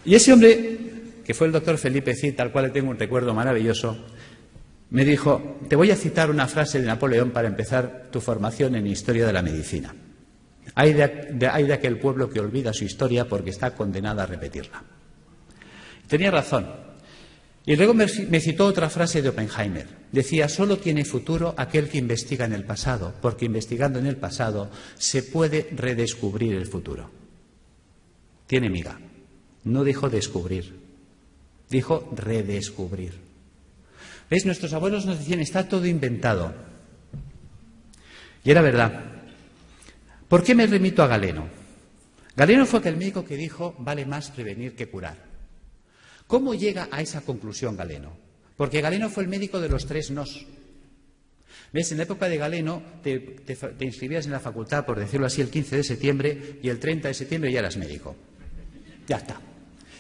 Y ese hombre, que fue el doctor Felipe Cid, al cual le tengo un recuerdo maravilloso, me dijo: te voy a citar una frase de Napoleón para empezar tu formación en historia de la medicina. Hay de aquel pueblo que olvida su historia porque está condenada a repetirla. Tenía razón. Y luego me citó otra frase de Oppenheimer. Decía: solo tiene futuro aquel que investiga en el pasado, porque investigando en el pasado se puede redescubrir el futuro. Tiene miga. No dijo descubrir, dijo redescubrir. ¿Veis? Nuestros abuelos nos decían: está todo inventado. Y era verdad. ¿Por qué me remito a Galeno? Galeno fue aquel médico que dijo: vale más prevenir que curar. ¿Cómo llega a esa conclusión Galeno? Porque Galeno fue el médico de los 3 nos. ¿Ves? En la época de Galeno te inscribías en la facultad, por decirlo así, el 15 de septiembre y el 30 de septiembre ya eras médico. Ya está.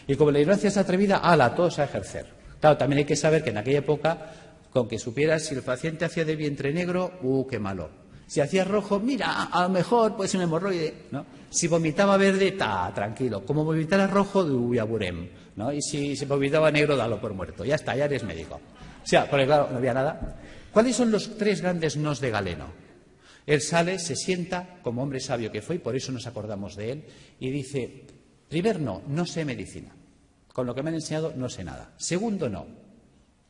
Y como la ignorancia es atrevida, ¡hala!, todos a ejercer. Claro, también hay que saber que en aquella época, con que supieras si el paciente hacía de vientre negro, ¡qué malo! Si hacía rojo, mira, a lo mejor puede ser un hemorroide, ¿no? Si vomitaba verde, tranquilo. Como vomitara rojo, aburem, ¿no? Y si se vomitaba negro, dalo por muerto. Ya está, ya eres médico. O sea, porque claro, no había nada. ¿Cuáles son los 3 grandes nos de Galeno? Él sale, se sienta, como hombre sabio que fue, y por eso nos acordamos de él, y dice: primer no sé medicina. Con lo que me han enseñado no sé nada. Segundo,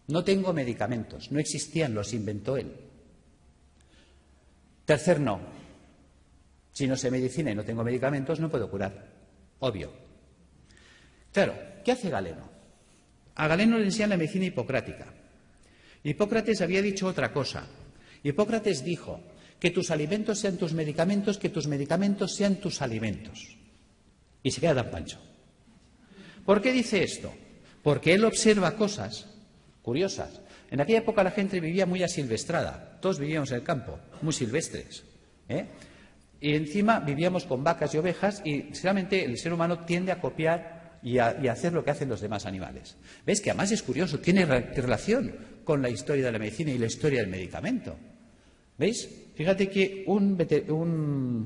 no tengo medicamentos. No existían, los inventó él. Tercer, si no sé medicina y no tengo medicamentos, no puedo curar. Obvio. Claro, ¿qué hace Galeno? A Galeno le enseñan la medicina hipocrática. Hipócrates había dicho otra cosa. Hipócrates dijo: que tus alimentos sean tus medicamentos, que tus medicamentos sean tus alimentos. Y se queda tan pancho. ¿Por qué dice esto? Porque él observa cosas curiosas. En aquella época la gente vivía muy asilvestrada. Todos vivíamos en el campo, muy silvestres. Y encima vivíamos con vacas y ovejas, y sinceramente el ser humano tiende a copiar y a hacer lo que hacen los demás animales. ¿Ves? Que además es curioso, tiene relación con la historia de la medicina y la historia del medicamento. ¿Veis? Fíjate que un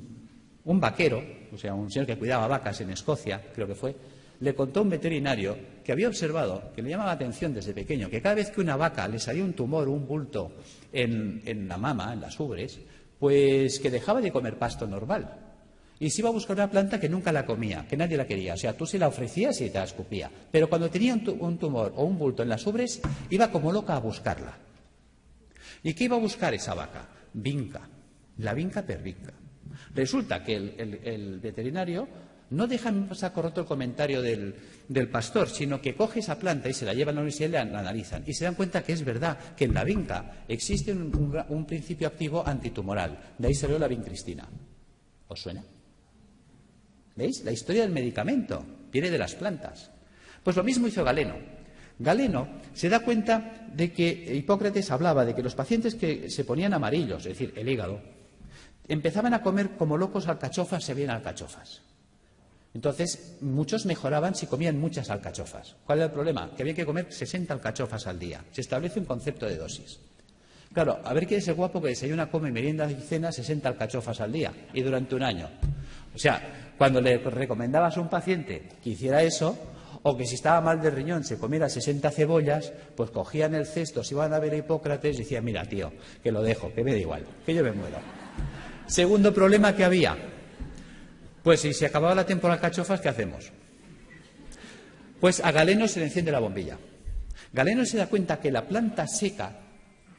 vaquero, o sea, un señor que cuidaba vacas en Escocia, creo que fue, le contó a un veterinario que había observado, que le llamaba la atención desde pequeño, que cada vez que una vaca le salía un tumor o un bulto en la mama, en las ubres, pues que dejaba de comer pasto normal y se iba a buscar una planta que nunca la comía, que nadie la quería. O sea, tú se la ofrecías y te la escupía. Pero cuando tenía un tumor o un bulto en las ubres, iba como loca a buscarla. ¿Y qué iba a buscar esa vaca? Vinca, la vinca per vinca. Resulta que el veterinario no deja en saco roto el comentario del pastor, sino que coge esa planta y se la lleva a la universidad y la analizan. Y se dan cuenta que es verdad, que en la vinca existe un principio activo antitumoral. De ahí salió la vincristina. ¿Os suena? ¿Veis? La historia del medicamento viene de las plantas. Pues lo mismo hizo Galeno. Galeno se da cuenta de que Hipócrates hablaba de que los pacientes que se ponían amarillos, es decir, el hígado, empezaban a comer como locos alcachofas, se veían alcachofas. Entonces, muchos mejoraban si comían muchas alcachofas. ¿Cuál era el problema? Que había que comer 60 alcachofas al día. Se establece un concepto de dosis. Claro, a ver quién es el guapo que desayuna, come, merienda y cena 60 alcachofas al día y durante un año. O sea, cuando le recomendabas a un paciente que hiciera eso, o que si estaba mal de riñón se comiera 60 cebollas, pues cogían el cesto, se iban a ver a Hipócrates y decían: mira, tío, que lo dejo, que me da igual, que yo me muero. Segundo problema que había: pues si se acababa la temporada de alcachofas, ¿qué hacemos? Pues a Galeno se le enciende la bombilla. Galeno se da cuenta que la planta seca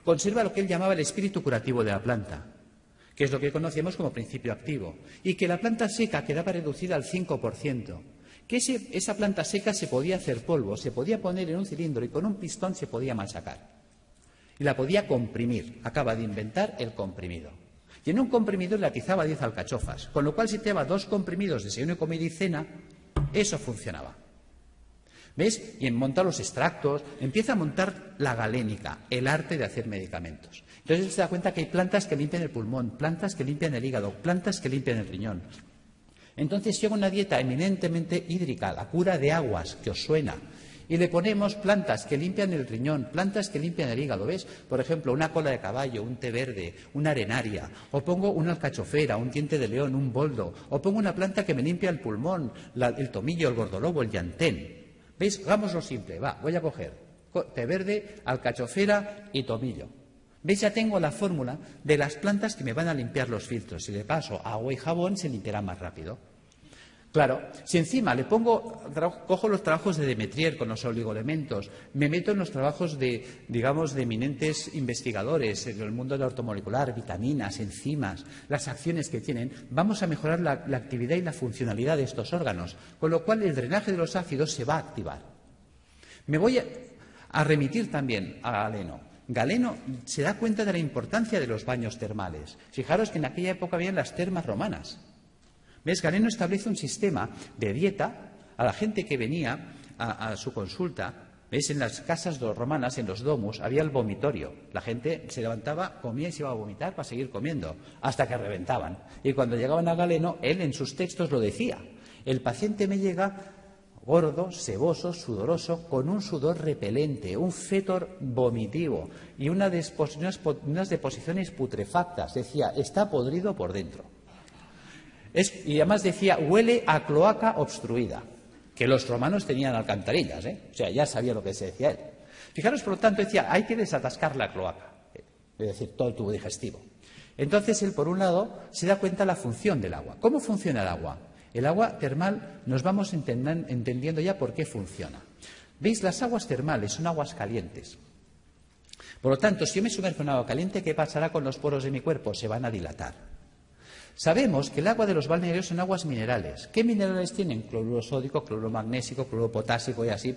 conserva lo que él llamaba el espíritu curativo de la planta, que es lo que conocemos como principio activo, y que la planta seca quedaba reducida al 5%, que esa planta seca se podía hacer polvo, se podía poner en un cilindro y con un pistón se podía machacar. Y la podía comprimir. Acaba de inventar el comprimido. Y en un comprimidor le atizaba 10 alcachofas, con lo cual si te daba 2 comprimidos de desayuno, comida y cena, eso funcionaba. ¿Ves? Y en montar los extractos, empieza a montar la galénica, el arte de hacer medicamentos. Entonces se da cuenta que hay plantas que limpian el pulmón, plantas que limpian el hígado, plantas que limpian el riñón. Entonces llega una dieta eminentemente hídrica, la cura de aguas, que os suena. Y le ponemos plantas que limpian el riñón, plantas que limpian el hígado, ¿ves? Por ejemplo, una cola de caballo, un té verde, una arenaria, o pongo una alcachofera, un diente de león, un boldo, o pongo una planta que me limpia el pulmón, el tomillo, el gordolobo, el llantén. ¿Veis? Hagámoslo simple. Va, voy a coger té verde, alcachofera y tomillo. ¿Veis? Ya tengo la fórmula de las plantas que me van a limpiar los filtros. Si le paso agua y jabón, se limpiará más rápido. Claro, si encima le cojo los trabajos de Demetrier con los oligoelementos, me meto en los trabajos de, digamos, de eminentes investigadores en el mundo de la ortomolecular, vitaminas, enzimas, las acciones que tienen, vamos a mejorar la actividad y la funcionalidad de estos órganos, con lo cual el drenaje de los ácidos se va a activar. Me voy a remitir también a Galeno. Galeno se da cuenta de la importancia de los baños termales. Fijaros que en aquella época habían las termas romanas. ¿Ves? Galeno establece un sistema de dieta a la gente que venía a su consulta. ¿Ves? En las casas romanas, en los domus, había el vomitorio. La gente se levantaba, comía y se iba a vomitar para seguir comiendo, hasta que reventaban. Y cuando llegaban a Galeno, él en sus textos lo decía. El paciente me llega gordo, seboso, sudoroso, con un sudor repelente, un fétor vomitivo y unas deposiciones putrefactas. Decía, está podrido por dentro. Y además decía, huele a cloaca obstruida, que los romanos tenían alcantarillas, o sea, ya sabía lo que se decía él. Fijaros, por lo tanto, decía, hay que desatascar la cloaca, es decir, todo el tubo digestivo. Entonces, él, por un lado, se da cuenta de la función del agua. ¿Cómo funciona el agua? El agua termal nos vamos entendiendo ya por qué funciona. ¿Veis? Las aguas termales son aguas calientes. Por lo tanto, si yo me sumerjo en agua caliente, ¿qué pasará con los poros de mi cuerpo? Se van a dilatar. Sabemos que el agua de los balnearios son aguas minerales. ¿Qué minerales tienen? Cloruro sódico, cloruro magnésico, cloruro potásico y así.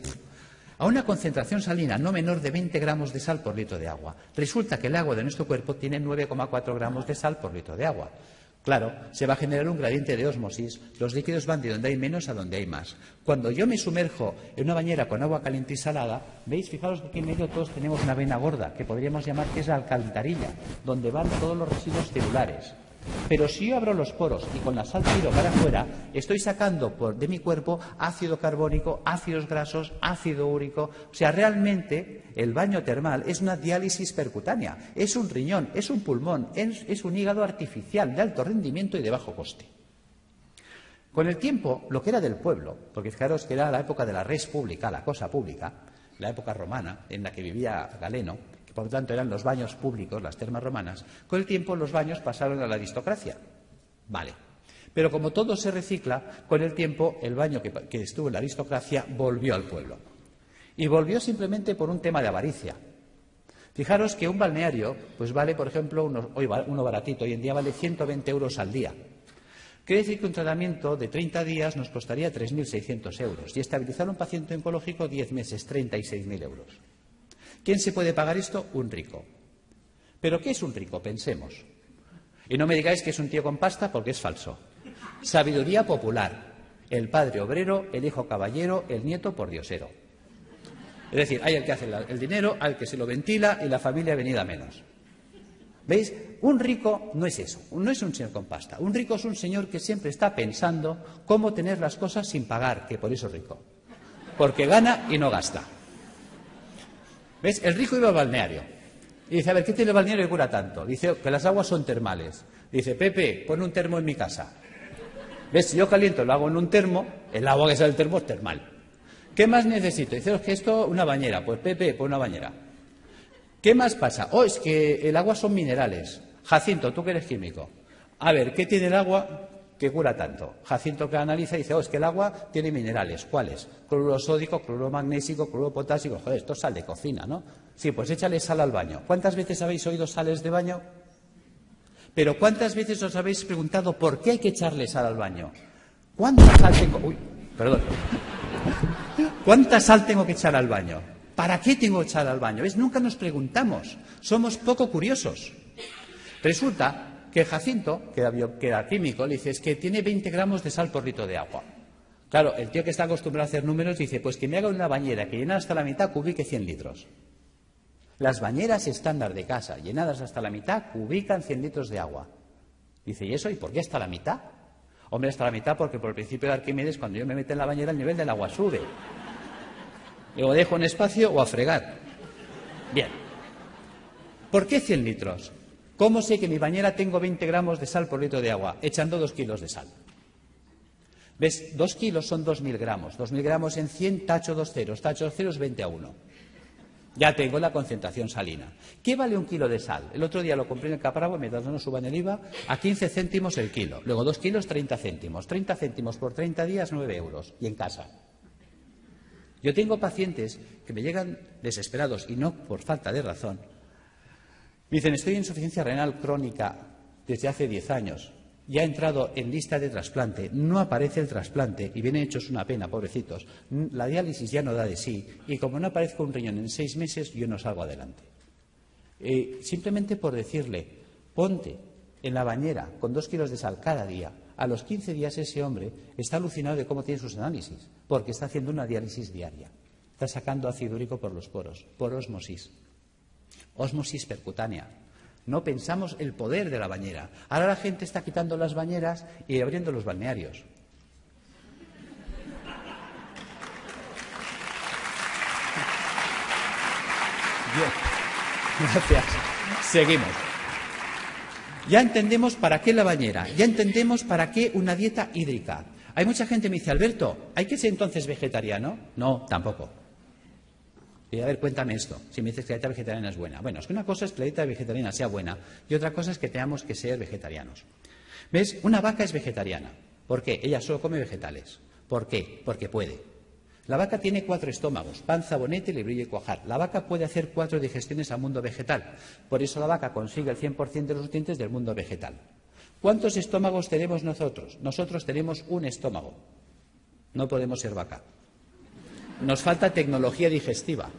A una concentración salina no menor de 20 gramos de sal por litro de agua. Resulta que el agua de nuestro cuerpo tiene 9,4 gramos de sal por litro de agua. Claro, se va a generar un gradiente de ósmosis. Los líquidos van de donde hay menos a donde hay más. Cuando yo me sumerjo en una bañera con agua caliente y salada, ¿veis? Fijaros que aquí en medio todos tenemos una vena gorda, que podríamos llamar que es la alcantarilla, donde van todos los residuos celulares. Pero si yo abro los poros y con la sal tiro para afuera, estoy sacando de mi cuerpo ácido carbónico, ácidos grasos, ácido úrico. O sea, realmente el baño termal es una diálisis percutánea, es un riñón, es un pulmón, es un hígado artificial de alto rendimiento y de bajo coste. Con el tiempo, lo que era del pueblo, porque fijaros que era la época de la res pública, la cosa pública, la época romana en la que vivía Galeno, por lo tanto eran los baños públicos, las termas romanas, con el tiempo los baños pasaron a la aristocracia. Vale. Pero como todo se recicla, con el tiempo el baño que estuvo en la aristocracia volvió al pueblo. Y volvió simplemente por un tema de avaricia. Fijaros que un balneario pues vale, por ejemplo, uno baratito, hoy en día vale 120 euros al día. Quiere decir que un tratamiento de 30 días nos costaría 3.600 euros y estabilizar a un paciente oncológico 10 meses, 36.000 euros. ¿Quién se puede pagar esto? Un rico. ¿Pero qué es un rico? Pensemos. Y no me digáis que es un tío con pasta porque es falso. Sabiduría popular. El padre obrero, el hijo caballero, el nieto pordiosero. Es decir, hay el que hace el dinero, al que se lo ventila y la familia venida menos. ¿Veis? Un rico no es eso, no es un señor con pasta. Un rico es un señor que siempre está pensando cómo tener las cosas sin pagar, que por eso es rico. Porque gana y no gasta. ¿Ves? El rico iba al balneario y dice, a ver, ¿qué tiene el balneario que cura tanto? Dice que las aguas son termales. Dice, Pepe, pon un termo en mi casa. ¿Ves? Si yo caliento, lo hago en un termo, el agua que sale del termo es termal. ¿Qué más necesito? Dice, es que esto, una bañera. Pues Pepe, pon una bañera. ¿Qué más pasa? Oh, es que el agua son minerales. Jacinto, tú que eres químico. A ver, ¿qué tiene el agua que cura tanto? Jacinto que analiza y dice, oh, es que el agua tiene minerales. ¿Cuáles? Cloruro sódico, cloruro magnésico, cloruro potásico. Joder, esto es sal de cocina, ¿no? Sí, pues échale sal al baño. ¿Cuántas veces habéis oído sales de baño? Pero ¿cuántas veces os habéis preguntado por qué hay que echarle sal al baño? ¿Cuánta sal tengo? Uy, perdón. ¿Cuánta sal tengo que echar al baño? ¿Para qué tengo que echar al baño? ¿Ves? Nunca nos preguntamos. Somos poco curiosos. Resulta que Jacinto, que era químico, le dice, es que tiene 20 gramos de sal por litro de agua. Claro, el tío que está acostumbrado a hacer números dice, pues que me haga una bañera que llena hasta la mitad cubique 100 litros. Las bañeras estándar de casa, llenadas hasta la mitad, cubican 100 litros de agua. Dice, ¿y eso? ¿Y por qué hasta la mitad? Hombre, hasta la mitad porque por el principio de Arquímedes, cuando yo me meto en la bañera, el nivel del agua sube. Luego dejo un espacio o a fregar. Bien. ¿Por qué 100 litros? ¿Cómo sé que en mi bañera tengo 20 gramos de sal por litro de agua? Echando 2 kilos de sal. ¿Ves? 2 kilos son 2.000 gramos. 2.000 gramos en 100, tacho 2 ceros. Tacho 2 ceros, 20-1. Ya tengo la concentración salina. ¿Qué vale 1 kilo de sal? El otro día lo compré en el Capravo, mientras no nos suban el IVA, a 15 céntimos el kilo. Luego 2 kilos, 30 céntimos. 30 céntimos por 30 días, 9 euros. Y en casa. Yo tengo pacientes que me llegan desesperados, y no por falta de razón. Me dicen, estoy en insuficiencia renal crónica desde hace 10 años. Ya ha entrado en lista de trasplante, no aparece el trasplante y vienen hechos una pena, pobrecitos. La diálisis ya no da de sí y como no aparezca un riñón en 6 meses, yo no salgo adelante. Simplemente por decirle, ponte en la bañera con 2 kilos de sal cada día, a los 15 días ese hombre está alucinado de cómo tiene sus análisis, porque está haciendo una diálisis diaria. Está sacando ácido úrico por los poros, por ósmosis. Ósmosis percutánea. No pensamos el poder de la bañera. Ahora la gente está quitando las bañeras y abriendo los balnearios. Bien, gracias. Seguimos. Ya entendemos para qué la bañera, ya entendemos para qué una dieta hídrica. Hay mucha gente que me dice, Alberto, ¿hay que ser entonces vegetariano? No, tampoco. Y a ver, cuéntame esto, si me dices que la dieta vegetariana es buena. Bueno, es que una cosa es que la dieta vegetariana sea buena y otra cosa es que tengamos que ser vegetarianos. ¿Ves? Una vaca es vegetariana. ¿Por qué? Ella solo come vegetales. ¿Por qué? Porque puede. La vaca tiene 4 estómagos, panza, bonete, lebrillo y cuajar. La vaca puede hacer 4 digestiones al mundo vegetal. Por eso la vaca consigue el 100% de los nutrientes del mundo vegetal. ¿Cuántos estómagos tenemos nosotros? Nosotros tenemos un estómago. No podemos ser vaca. Nos falta tecnología digestiva.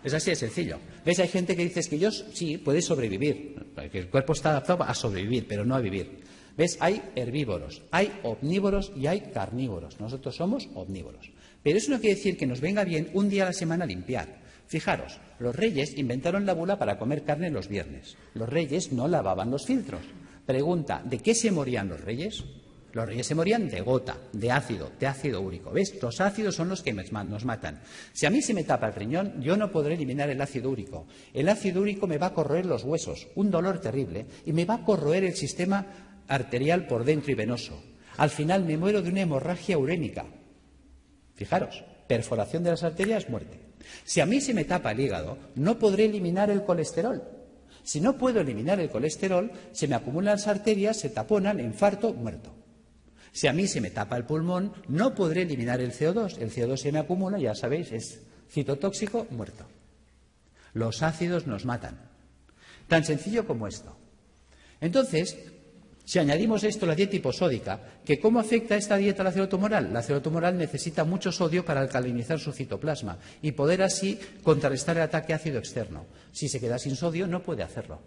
Es así de sencillo. ¿Ves? Hay gente que dice que yo sí, puede sobrevivir, porque el cuerpo está adaptado a sobrevivir, pero no a vivir. ¿Ves? Hay herbívoros, hay omnívoros y hay carnívoros. Nosotros somos omnívoros. Pero eso no quiere decir que nos venga bien un día a la semana limpiar. Fijaros, los reyes inventaron la bula para comer carne los viernes. Los reyes no lavaban los filtros. Pregunta, ¿de qué se morían los reyes? Los reyes se morían de gota, de ácido úrico. ¿Ves? Los ácidos son los que nos matan. Si a mí se me tapa el riñón, yo no podré eliminar el ácido úrico. El ácido úrico me va a corroer los huesos, un dolor terrible, y me va a corroer el sistema arterial por dentro y venoso. Al final me muero de una hemorragia urémica. Fijaros, perforación de las arterias, muerte. Si a mí se me tapa el hígado, no podré eliminar el colesterol. Si no puedo eliminar el colesterol, se me acumulan las arterias, se taponan, infarto, muerto. Si a mí se me tapa el pulmón, no podré eliminar el CO2. El CO2 se me acumula, ya sabéis, es citotóxico, muerto. Los ácidos nos matan. Tan sencillo como esto. Entonces, si añadimos esto a la dieta hiposódica, que ¿cómo afecta esta dieta a la ácido tumoral? La ácido tumoral necesita mucho sodio para alcalinizar su citoplasma y poder así contrarrestar el ataque ácido externo. Si se queda sin sodio, no puede hacerlo.